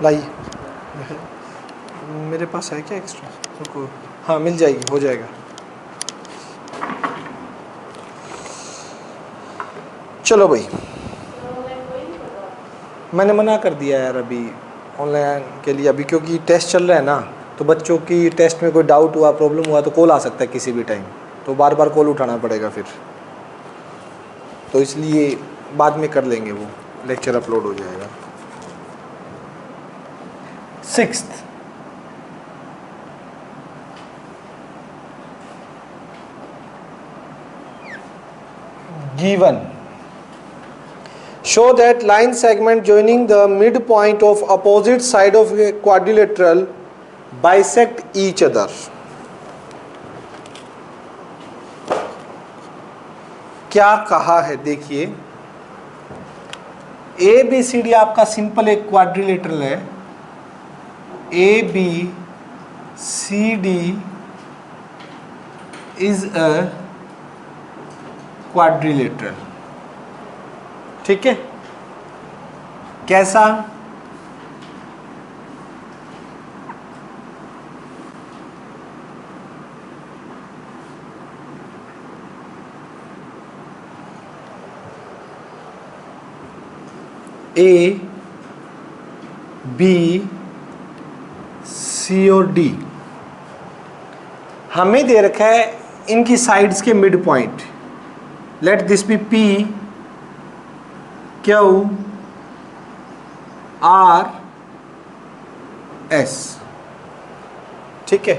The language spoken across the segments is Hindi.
लाइए, मेरे पास है क्या एक्स्ट्रा? रुको, हाँ मिल जाएगी, हो जाएगा। चलो भाई, मैंने मना कर दिया यार अभी ऑनलाइन के लिए अभी, क्योंकि टेस्ट चल रहा है ना, तो बच्चों की टेस्ट में कोई डाउट हुआ, प्रॉब्लम हुआ तो कॉल आ सकता है किसी भी टाइम, तो बार बार कॉल उठाना पड़ेगा फिर, तो इसलिए बाद में कर लेंगे, वो लेक्चर अपलोड हो जाएगा। 6th, given show that line segment joining the midpoint of opposite side of a quadrilateral bisect each other. क्या कहा है देखिए, ए बी सी डी आपका सिंपल एक क्वाड्रिलेटरल है, A B C D is a quadrilateral, ठीक है। कैसा? ए बी सी और डी हमें दे रखा है इनकी साइड्स के mid point, let this be P Q R S, ठीक है।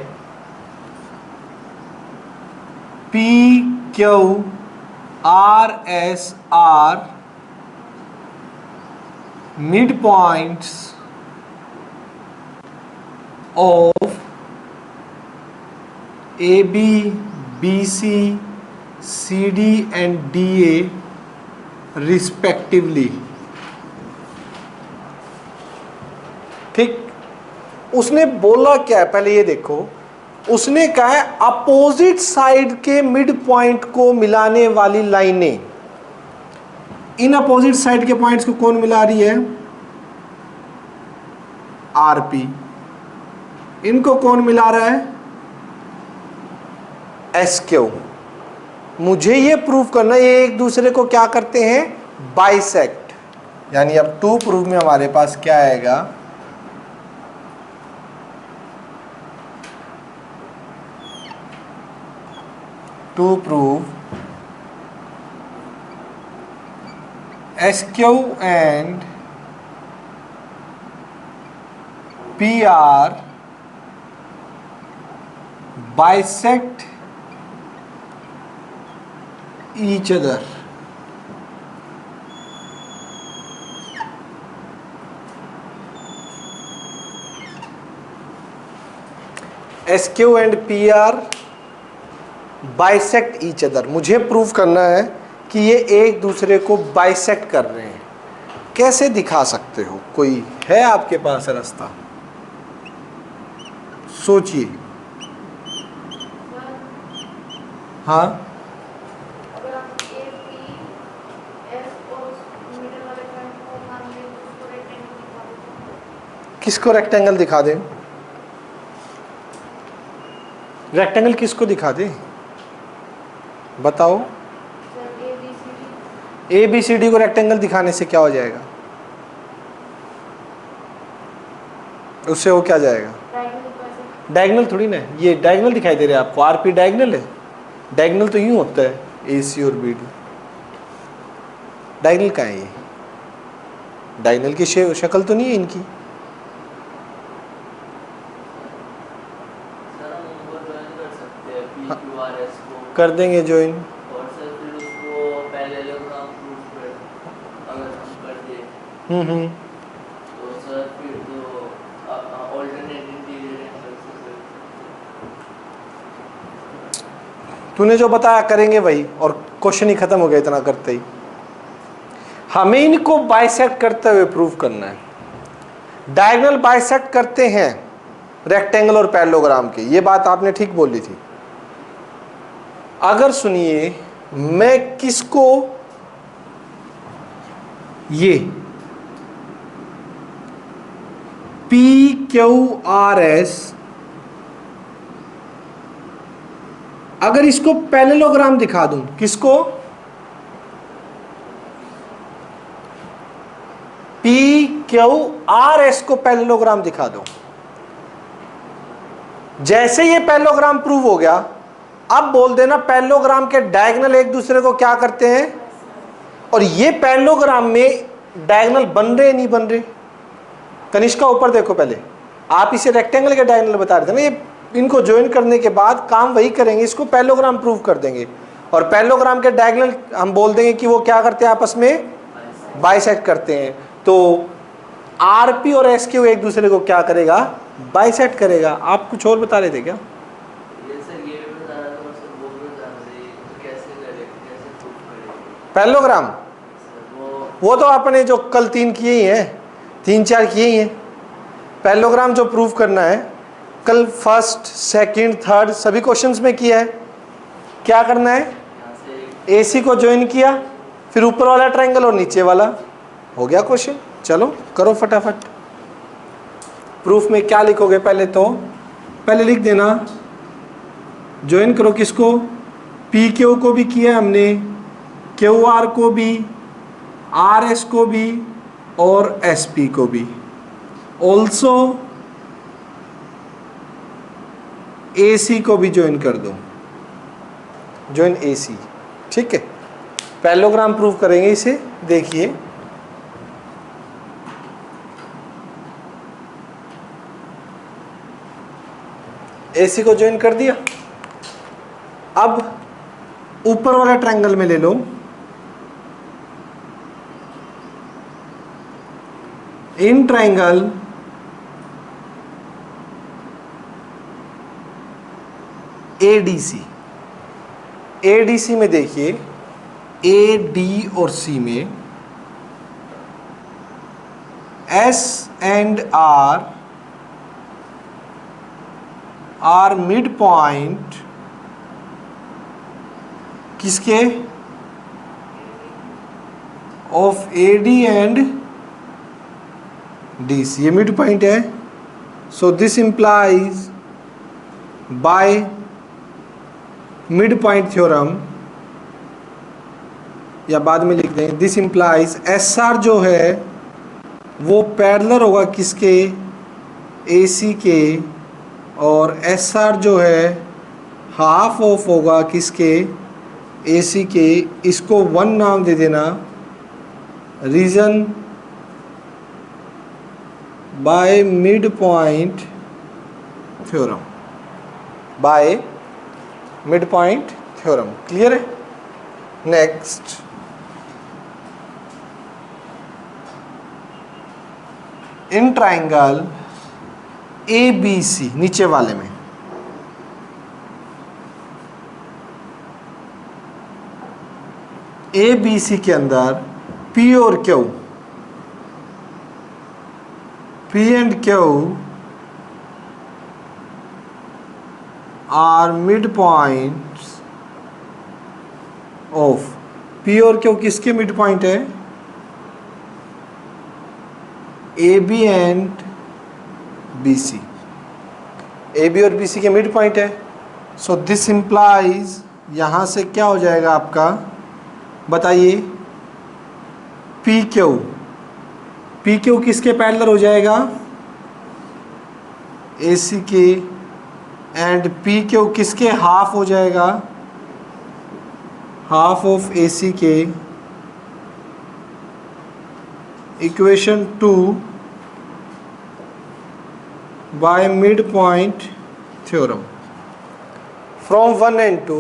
P Q R S are mid points of AB, BC, CD and DA respectively, ठीक। उसने बोला क्या है पहले ये देखो, उसने कहा है अपोजिट साइड के मिड पॉइंट को मिलाने वाली लाइनें, इन अपोजिट साइड के पॉइंट्स को कौन मिला रही है? आरपी। इनको कौन मिला रहा है? S Q. मुझे ये प्रूव करना है ये एक दूसरे को क्या करते हैं? बाइसेक्ट। यानी अब टू प्रूव में हमारे पास क्या आएगा? To prove S Q and P R bisect each other. SQ and PR bisect each other. मुझे प्रूव करना है कि ये एक दूसरे को बाइसेक्ट कर रहे हैं। कैसे दिखा सकते हो? कोई है आपके पास रास्ता? सोचिए। हाँ, अगर आप ए पी एस और मिडिल वाले पॉइंट को मान लें तो उसको रेक्टेंगल दिखा दें। किसको रेक्टेंगल दिखा दें? रेक्टेंगल किसको दिखा दें? बताओ। ए बी सी डी को रेक्टेंगल दिखाने से क्या हो जाएगा? उससे वो क्या जाएगा? डायगोनल थोड़ी ना, ये डायगोनल दिखाई दे रहा है आपको। आरपी डायगोनल है। डायगोनल तो यूं होता है, ए सी और बी डी। डायगोनल कहाँ है? ये डायगोनल की शक्ल तो नहीं है इनकी। कर देंगे ज्वाइन। और सर फिर उसको पैरेललोग्राम प्रूफ कर अगर हम कर दे तो सर फिर तो अल्टरनेट इंटीरियर एंगल से तूने जो बताया करेंगे वही, और क्वेश्चन ही खत्म हो गया इतना करते ही। हमें इनको बाइसेक्ट करते हुए प्रूव करना है। डायगोनल बाइसेक्ट करते हैं रेक्टेंगल और पैरेललोग्राम के, ये बात आपने ठीक बोली थी। अगर सुनिए, मैं किसको PQRS, अगर इसको पैरेललोग्राम दिखा दूं, किसको? PQRS को पैरेललोग्राम दिखा दो। जैसे ये पैरेललोग्राम प्रूव हो गया, अब बोल देना पैरेललोग्राम के डायगोनल एक दूसरे को क्या करते हैं, और ये पैरेललोग्राम में डायगोनल बन रहे नहीं बन रहे। कनिष्का ऊपर देखो, पहले आप इसे रेक्टेंगल के डायगोनल बता रहे थे ना, ये इनको ज्वाइन करने के बाद काम वही करेंगे, इसको पैरेललोग्राम प्रूव कर देंगे, और पैरेललोग्राम के डायगोनल हम बोल देंगे कि वो क्या करते हैं, आपस में बाइसेक्ट करते हैं। तो RP और SQ एक दूसरे को क्या करेगा, बाइसेक्ट करेगा। आप कुछ और बता रहे थे क्या? पैरेललोग्राम वो तो आपने जो कल 3 किए ही हैं, 3-4 किए ही हैं। पैरेललोग्राम जो प्रूव करना है कल फर्स्ट सेकंड थर्ड सभी क्वेश्चंस में किया है। क्या करना है, AC को ज्वाइन किया, फिर ऊपर वाला ट्रायंगल और नीचे वाला, हो गया क्वेश्चन। चलो करो फटाफट। प्रूफ में क्या लिखोगे, पहले तो पहले लिख देना, ज्वाइन करो किसको, PQ को भी किया हमने, QR को भी, RS को भी और SP को भी। ऑल्सो AC को भी ज्वाइन कर दो, ज्वाइन AC। ठीक है, पैरेललोग्राम प्रूव करेंगे इसे। देखिए AC को ज्वाइन कर दिया। अब ऊपर वाला ट्रायंगल में ले लो, इन ट्रायंगल ADC में देखिए, AD और C में S and R are mid point किसके, ऑफ AD एंड DC, ये मिड पॉइंट है। So this implies by mid point theorem, या बाद में लिख दें, दिस इंप्लाइज SR जो है वो पैरेलल होगा किसके, AC के, और SR जो है हाफ ऑफ होगा किसके, AC के। इसको 1 नाम दे देना, reason by mid point theorem, by mid point theorem. Clear है? नेक्स्ट, इन ट्रायंगल ABC, नीचे वाले में ABC के अंदर P और Q, P and Q are mid points of, P और Q किसके मिड पॉइंट है, AB एंड BC, AB और BC के मिड पॉइंट है। सो दिस इंप्लाइज, यहाँ से क्या हो जाएगा आपका, बताइए, PQ किसके पैरेलल हो जाएगा, AC के, एंड PQ किसके हाफ हो जाएगा, हाफ ऑफ AC के। Equation 2 by midpoint theorem from 1 and 2,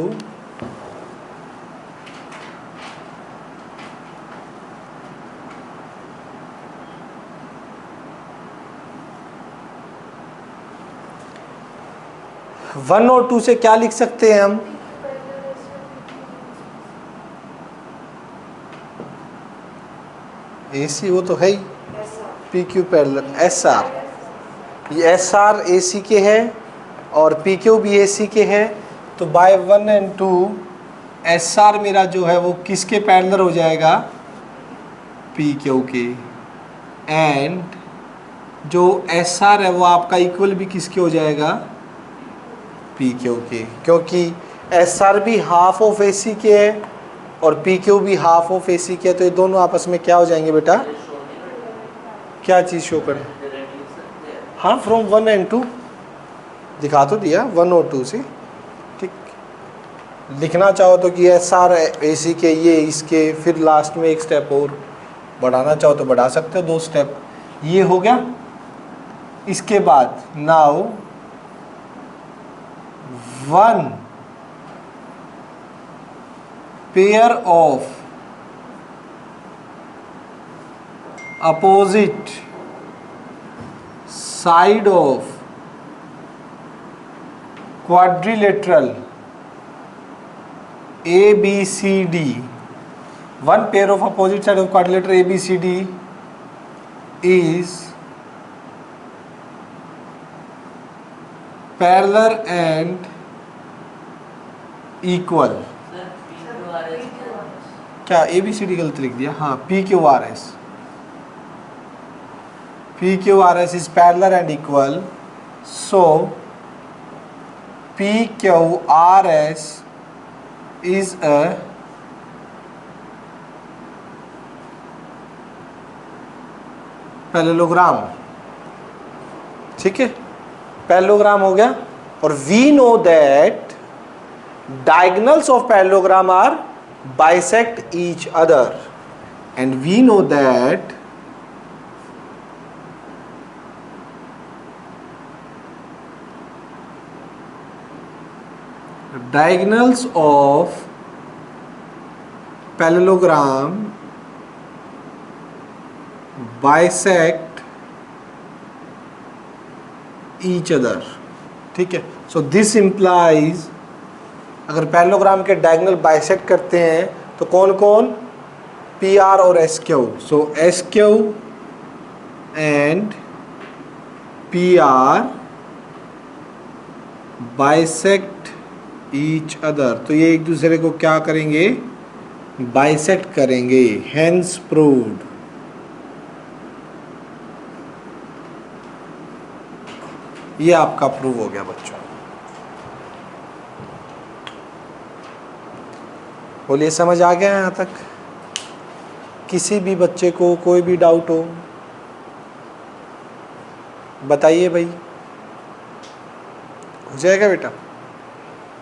one और 2 से क्या लिख सकते हैं हम, AC वो तो है ही, PQ पैरेलल SR, ये SR AC के हैं और PQ भी AC के हैं। तो बाय 1 and 2 SR मेरा जो है वो किसके पैरेलल हो जाएगा, PQ के, एंड जो एस आर है वो आपका इक्वल भी किसके हो जाएगा, पी क्यू के, क्योंकि एस आर भी हाफ ऑफ ए सी के है और पी क्यू भी हाफ ऑफ ए सी के है, तो ये दोनों आपस में क्या हो जाएंगे बेटा, क्या चीज़ शो करें, हाँ फ्रॉम 1 and 2 दिखा तो दिया 1 और 2 से, ठीक। लिखना चाहो तो कि एस आर ए सी के ये इसके, फिर लास्ट में एक स्टेप और बढ़ाना चाहो तो बढ़ा सकते हो, 2 स्टेप, ये हो गया। इसके बाद now 1 pair of opposite side of quadrilateral ABCD, 1 pair of opposite side of quadrilateral ABCD is parallel and equal, क्या ABCD गलत लिख दिया, हाँ PQRS, PQRS is parallel and equal, so PQRS is a parallelogram, ठीक है, पैरेललोग्राम हो गया। और we know that diagonals of parallelogram are bisect each other, and we know that diagonals of parallelogram bisect each other, ठीक है। सो दिस implies अगर पैरेललोग्राम के डायगोनल बाइसेक्ट करते हैं तो कौन कौन, पी आर और S Q, so S Q and P R bisect each other, तो ये एक दूसरे को क्या करेंगे, बाइसेक्ट करेंगे, हेंस प्रूव्ड। ये आपका प्रूव हो गया बच्चों। बोलिए समझ आ गया यहाँ तक? किसी भी बच्चे को कोई भी डाउट हो बताइए भाई। हो जाएगा बेटा,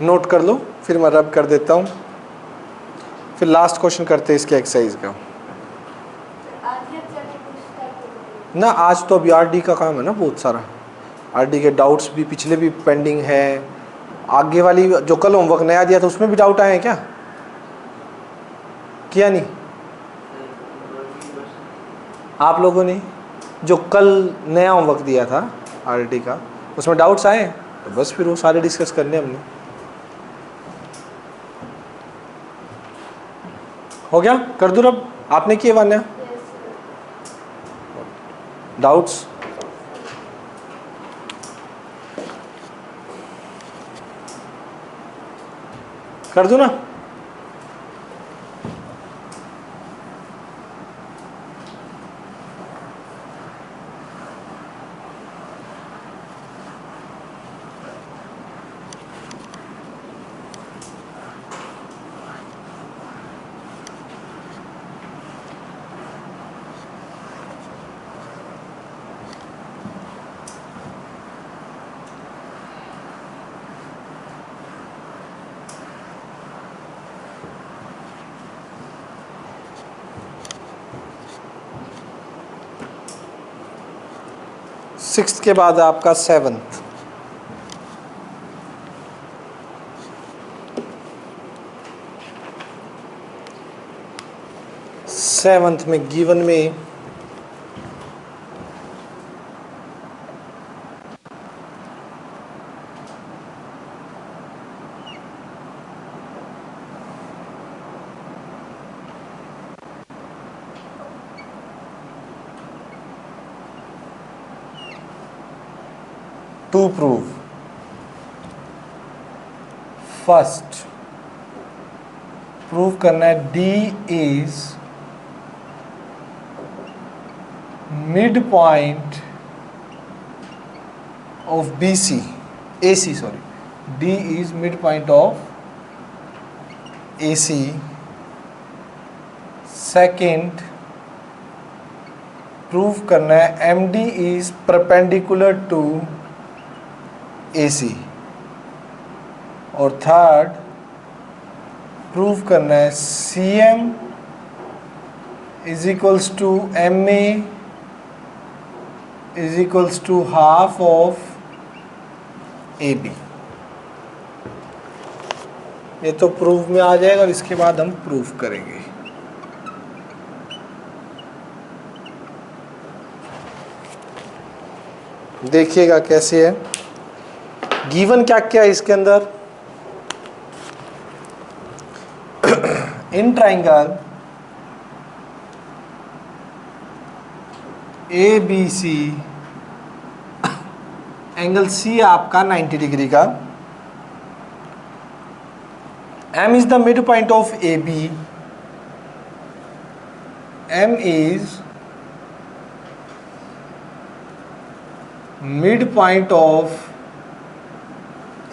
नोट कर लो, फिर मैं रब कर देता हूँ, फिर लास्ट क्वेश्चन करते हैं इसके एक्सरसाइज का ना। आज तो अभी आरडी का काम है ना बहुत सारा, आरडी के डाउट्स भी पिछले भी पेंडिंग है, आगे वाली जो कल होमवर्क नया दिया था उसमें भी डाउट आए हैं क्या, किया नहीं आप लोगों ने? जो कल नया होमवर्क दिया था आरडी का उसमें डाउट्स आए, तो बस फिर वो सारे डिस्कस करने हमने। हो गया, कर दूँ रब? आपने किए वान्या डाउट्स? कर दूँ ना? सिक्स्थ के बाद आपका सेवन्थ। सेवन्थ में गिवन में to prove फर्स्ट प्रूव करना है D is mid point of BC, AC sorry, D is midpoint of AC. Second prove करना है MD is perpendicular to AC. और थर्ड प्रूव करना है CM is equals to MA is equals to half of AB. ये तो प्रूफ में आ जाएगा और इसके बाद हम प्रूफ करेंगे. देखिएगा कैसे है. गिवन क्या क्या है इसके अंदर. In triangle ABC angle C आपका 90 डिग्री का. M is the midpoint of AB. M is midpoint of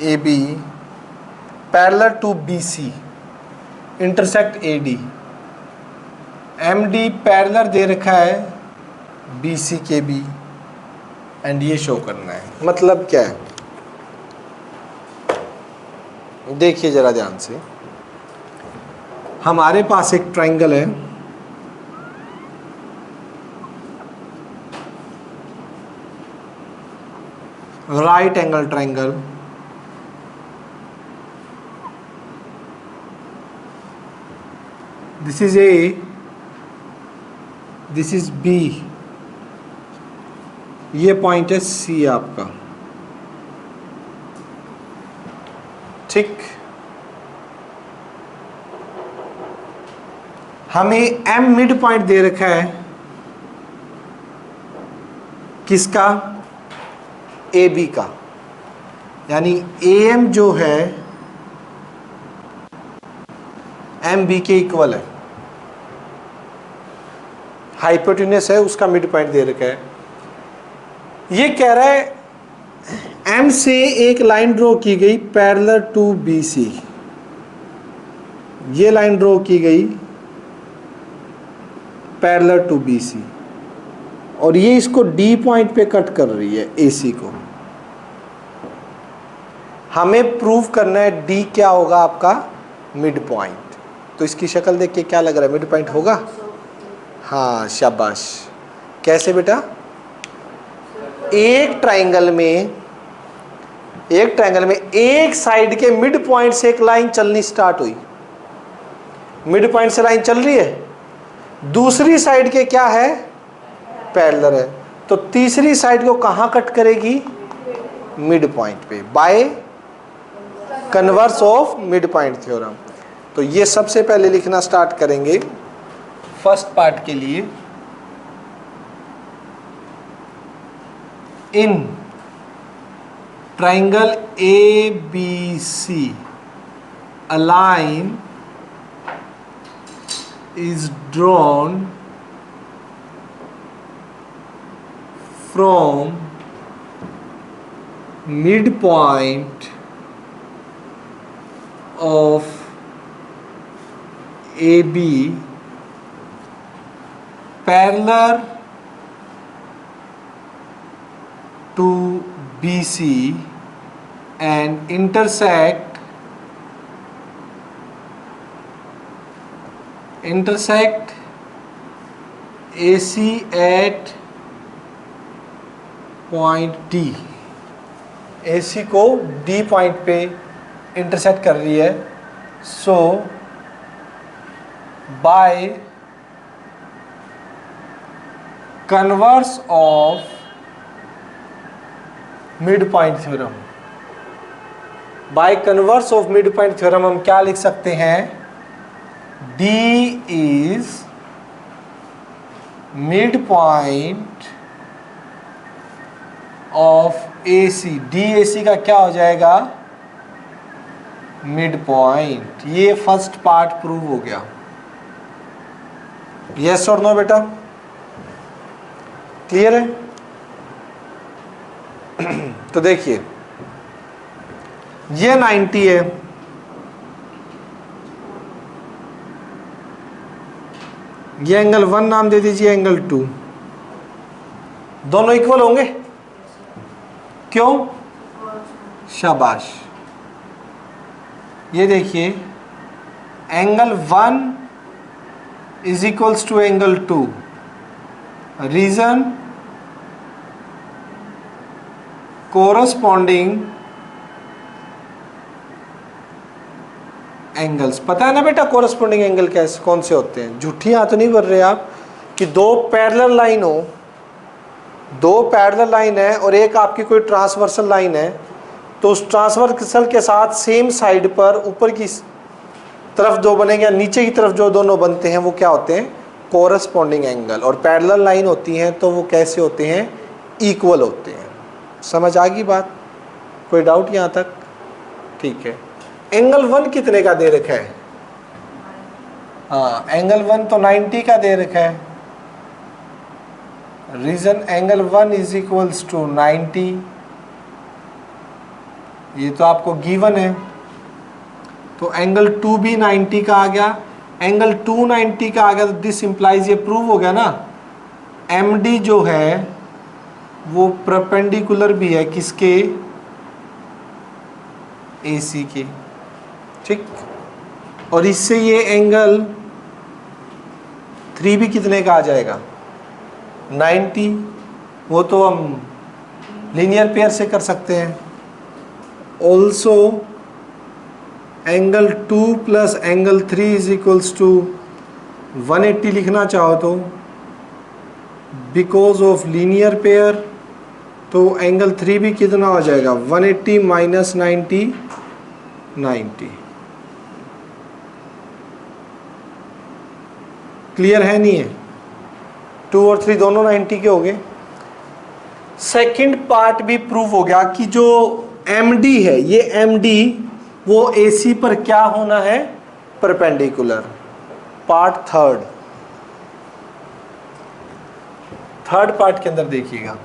AB parallel to BC intersect AD. MD parallel दे रखा है BC के भी एंड ये शो करना है. मतलब क्या है देखिए जरा ध्यान से. हमारे पास एक ट्राइंगल है. Right angle triangle. This is A, this is B. ये पॉइंट है C आपका. ठीक. हमें M मिड पॉइंट दे रखा है किसका. AB का. यानी AM जो है MB के इक्वल है. हाइपोटेन्यूस है उसका मिड पॉइंट दे रखा है. ये कह रहा है M से एक लाइन ड्रॉ की गई पैरेलल टू BC. ये लाइन ड्रॉ की गई पैरेलल टू BC और ये इसको D पॉइंट पे कट कर रही है AC को. हमें प्रूव करना है D क्या होगा आपका मिड पॉइंट. तो इसकी शक्ल देख के क्या लग रहा है मिड पॉइंट होगा. हाँ शाबाश. कैसे बेटा. एक ट्राइंगल में एक साइड के मिड पॉइंट से एक लाइन चलनी स्टार्ट हुई. मिड पॉइंट से लाइन चल रही है. दूसरी साइड के क्या है पैरेलल है. तो तीसरी साइड को कहाँ कट करेगी मिड पॉइंट पे bye converse of mid point theorem. तो ये सबसे पहले लिखना स्टार्ट करेंगे फर्स्ट पार्ट के लिए. In triangle ABC a line is drawn from midpoint of AB parallel to BC and intersect AC at point D. AC को D पॉइंट पे इंटरसेक्ट कर रही है. So by converse of mid point theorem. By converse of mid point theorem हम क्या लिख सकते हैं. D is mid point of AC. DAC का क्या हो जाएगा मिड पॉइंट. ये फर्स्ट पार्ट प्रूव हो गया. यस और नो बेटा. क्लियर है. तो देखिए ये 90 है, ये एंगल 1 नाम दे दीजिए, एंगल 2, दोनों इक्वल होंगे, क्यों? शाबाश। ये देखिए angle 1 is equals to angle 2, reason corresponding angles. पता है ना बेटा कोरस्पॉन्डिंग एंगल कैसे कौन से होते हैं? झूठी हाथ तो नहीं बोल रहे आप कि दो पैरेलल लाइन हो, दो पैरेलल लाइन है और एक आपकी कोई ट्रांसवर्सल लाइन है, तो उस ट्रांसवर्सल के साथ सेम साइड पर ऊपर की तरफ जो बनेंगे, नीचे की तरफ जो दोनों बनते हैं वो क्या होते हैं? Corresponding angle. और पैरेलल लाइन होती हैं तो वो कैसे होते हैं? इक्वल होते हैं। समझ आ गई बात? कोई डाउट यहाँ तक? ठीक है। एंगल 1 कितने का दे रखा है? हाँ, एंगल 1 तो 90 का दे रखा है, reason angle 1 is equals to 90, ये तो आपको गिवन है। तो एंगल 2 भी 90 का आ गया, एंगल 2 90 का आ गया, तो दिस इंप्लाइज, ये प्रूव हो गया ना, MD जो है वो परपेंडिकुलर भी है किसके? AC के। ठीक, और इससे ये एंगल 3 भी कितने का आ जाएगा? 90। वो तो हम लीनियर पेयर से कर सकते हैं। Also angle 2 plus angle 3 is equals to 180 लिखना चाहो तो, बिकॉज ऑफ लीनियर पेयर, तो एंगल 3 भी कितना हो जाएगा? 180 माइनस 90, 90। क्लियर है नहीं है? 2 और 3 दोनों 90 के हो गए। सेकंड पार्ट भी प्रूव हो गया कि जो MD है, ये MD वो AC पर क्या होना है? परपेंडिकुलर। पार्ट थर्ड पार्ट के अंदर देखिएगा,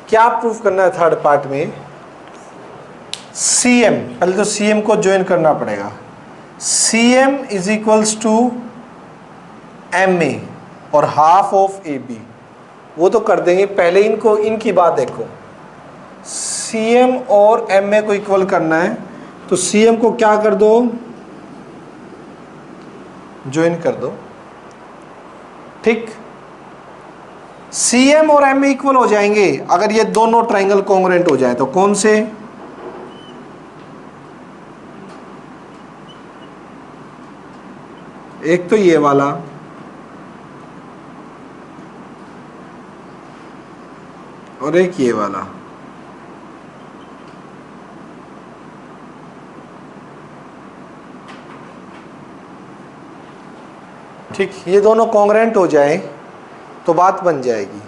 क्या प्रूफ करना है थर्ड पार्ट में? CM, पहले तो CM को ज्वाइन करना पड़ेगा। CM is equals to MA और हाफ ऑफ AB, वो तो कर देंगे। पहले इनको, इनकी बात देखो, CM और MA को इक्वल करना है, तो CM को क्या कर दो? ज्वाइन कर दो। ठीक, CM और MA इक्वल हो जाएंगे अगर ये दोनों ट्राइंगल कॉन्ग्रुएंट हो जाए। तो कौन से? एक तो ये वाला, और एक ये वाला। ठीक, ये दोनों कॉन्ग्रुएंट हो जाए तो बात बन जाएगी।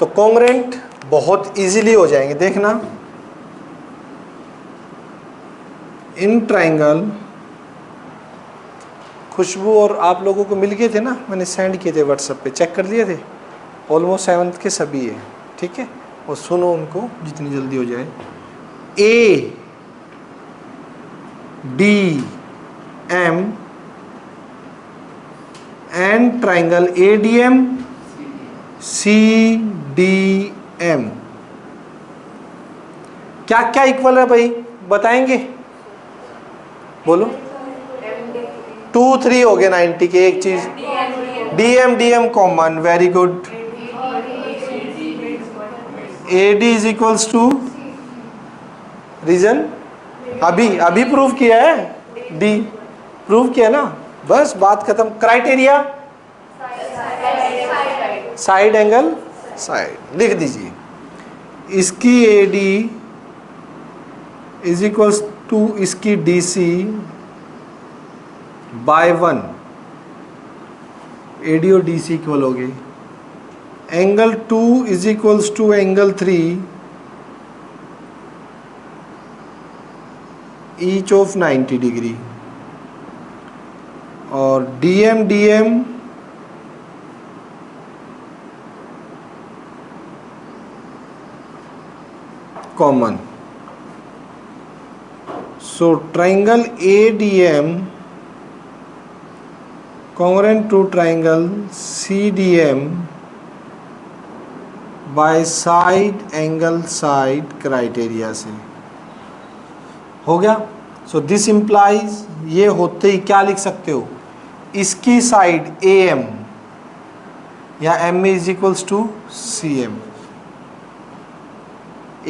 तो कॉन्ग्रुएंट बहुत इजीली हो जाएंगे, देखना। इन ट्राइंगल, खुशबू और आप लोगों को मिल गए थे ना, मैंने सेंड किए थे व्हाट्सएप पे, चेक कर लिए थे? ऑलमोस्ट 7th के सभी है। ठीक है, और सुनो उनको जितनी जल्दी हो जाए। ADM and triangle ADM CDM क्या क्या इक्वल है भाई? बताएंगे? बोलो। 2 3 हो गए 90 के। एक चीज DM common, very good. AD is equals to, reason अभी प्रूव किया है, D प्रूव किया ना, बस बात खत्म। क्राइटेरिया साइड एंगल, साइड लिख दीजिए। इसकी AD इज इक्वल्स टू इसकी DC बाय 1। AD और DC इक्वल हो गए। Angle 2 is equals to angle 3 each of 90 degree. और DM common. So triangle ADM congruent to triangle CDM by side angle side criteria से हो गया. सो दिस इम्प्लाइज, ये होते ही क्या लिख सकते हो, इसकी साइड AM या M is equals to CM,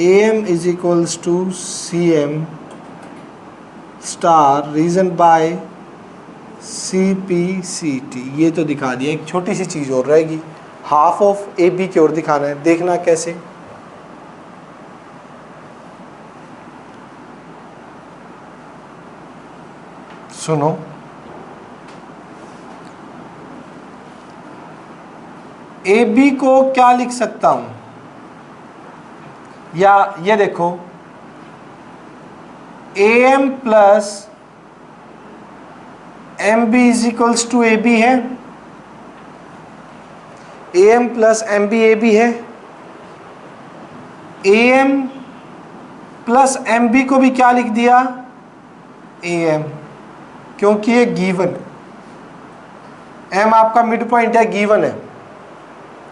AM is equals to CM star reason by CPCT. ये तो दिखा दिया. एक छोटी सी चीज़ और रहेगी, हाफ ऑफ AB की ओर दिखाना है. देखना कैसे. सुनो, AB को क्या लिख सकता हूं, या ये देखो AM plus MB is equals to AB है. AM प्लस MB AB है. AM प्लस MB को भी क्या लिख दिया, AM, क्योंकि ये गिवन, M आपका मिड पॉइंट है, गिवन है,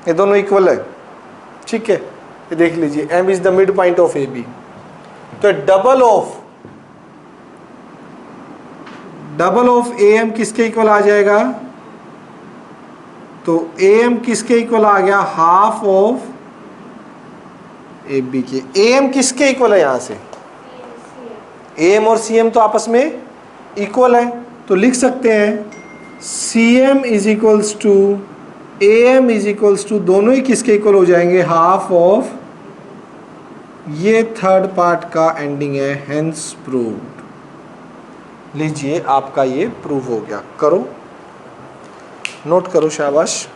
ये दोनों इक्वल है. ठीक है, ये देख लीजिए, M is the mid point of AB. तो डबल ऑफ AM किसके इक्वल आ जाएगा, तो AM किसके इक्वल आ गया, हाफ ऑफ AB के. AM किसके इक्वल है, यहां से AM और CM तो आपस में इक्वल है, तो लिख सकते हैं CM is equals to AM is equals to, दोनों ही किसके इक्वल हो जाएंगे, हाफ ऑफ, ये थर्ड पार्ट का एंडिंग है, हेंस प्रूव्ड. लीजिए आपका ये प्रूव हो गया. करो, नोट करो, शाबाश.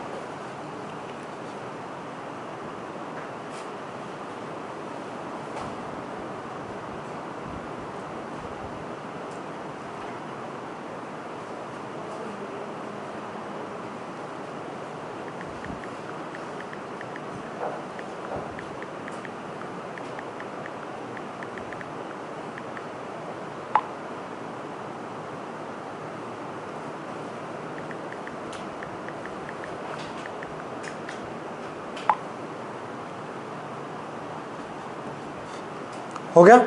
हो गया.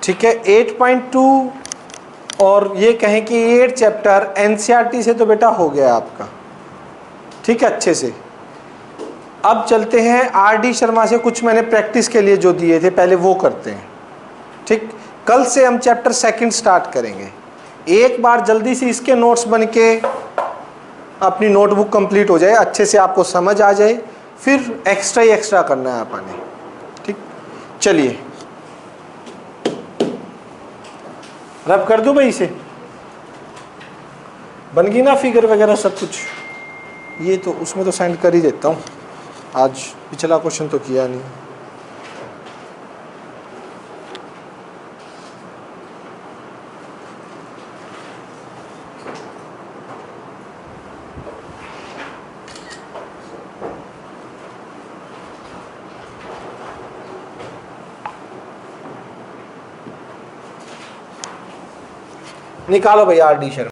ठीक है, 8.2 और ये कहें कि 8 चैप्टर NCERT से तो बेटा हो गया आपका. ठीक है, अच्छे से. अब चलते हैं RD शर्मा से, कुछ मैंने प्रैक्टिस के लिए जो दिए थे पहले वो करते हैं. ठीक, कल से हम चैप्टर 2 स्टार्ट करेंगे. एक बार जल्दी से इसके नोट्स बन के अपनी नोटबुक कंप्लीट हो जाए, अच्छे से आपको समझ आ जाए, फिर एक्स्ट्रा ही एक्स्ट्रा करना है आपने. ठीक, चलिए रब कर दूं भाई, इसे बन गई ना फिगर वगैरह सब कुछ. ये तो उसमें तो सेंड कर ही देता हूँ, आज पिछला क्वेश्चन तो किया नहीं. निकालो भैया RD शर्मा.